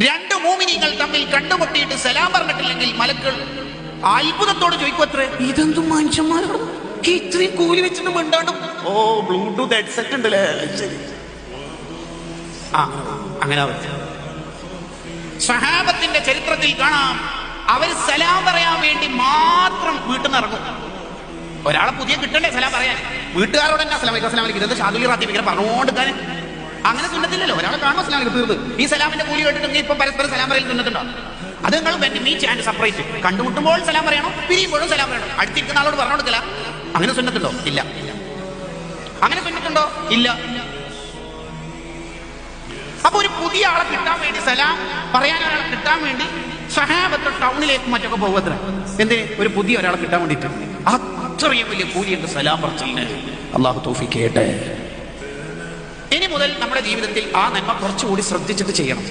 രണ്ട് മോമിനികൾ തമ്മിൽ കണ്ടുമുട്ടിയിട്ട് സലാം പറഞ്ഞിട്ടില്ലെങ്കിൽ മലക്കൾ അത്ഭുതത്തോട് ചോദിക്കുമത്രേ, ഇതെന്തും മനുഷ്യന്മാരാണ് ഇത്രയും കൂലി വെച്ചിട്ട് മിണ്ടാണ്ടും. ഓ, ബ്ലൂടൂത്ത് ഹെഡ്സെറ്റ് ഉണ്ടല്ലേ, ശരി. അങ്ങനെ സ്വഹാബത്തിന്റെ ചരിത്രത്തിൽ കാണാം, അവർ സലാം പറയാൻ വേണ്ടി മാത്രം വീട്ടിൽ നിന്ന് ഇറങ്ങും. ഒരാളെ പുതിയ കിട്ടണ്ടേ സലാം പറയാൻ, വീട്ടുകാരോട് തന്നെ അസ്സലാമു അലൈക്കും അസ്സലാമു അലൈക്കും ഇതെന്താ ഷാദുൽ റാത്തീബ് ഇങ്ങനെ പറഞ്ഞുകൊടുക്കാൻ? അങ്ങനെ സുന്നത്തില്ലല്ലോ. ഒരാളെ കാണുമ്പോൾ അസ്സലാമു അലൈക്കും തീർന്ന്. ഈ സലാമിന്റെ കൂലി കേട്ടിട്ട് ഇപ്പം പരസ്പരം സലാം പറയൽ സുന്നത്തുണ്ടോ? അത് നിങ്ങൾ മീറ്റ് ആൻഡ് സെപ്പറേറ്റ്. കണ്ടുമുട്ടുമ്പോൾ സലാം പറയണം, പിരിയുമ്പോഴും സലാം പറയണം. അടുത്തിരിക്കുന്ന ആളോട് പറഞ്ഞു കൊടുക്കല. അങ്ങനെ സുന്നത്തുണ്ടോ? ഇല്ല. അങ്ങനെ സുന്നത്തുണ്ടോ? ഇല്ല. അപ്പൊ ഒരു പുതിയ ആളെ കിട്ടാൻ വേണ്ടി, സലാം പറയാൻ ഒരാളെ കിട്ടാൻ വേണ്ടി സ്വഹാബത്ത് ടൗണിലേക്ക് മറ്റൊക്കെ പോകത്ര. എന്തിന്? ഒരു പുതിയ ഒരാളെ കിട്ടാൻ വേണ്ടിയിട്ട്. അത്രയും വലിയ കൂലിയുണ്ട് സലാം പറച്ചിലിന്. അള്ളാഹു തൗഫീഖ് ചെയ്യട്ടെ. ഇനി മുതൽ നമ്മുടെ ജീവിതത്തിൽ ആ നന്മ കുറച്ചുകൂടി ശ്രദ്ധിച്ചിട്ട് ചെയ്യണം.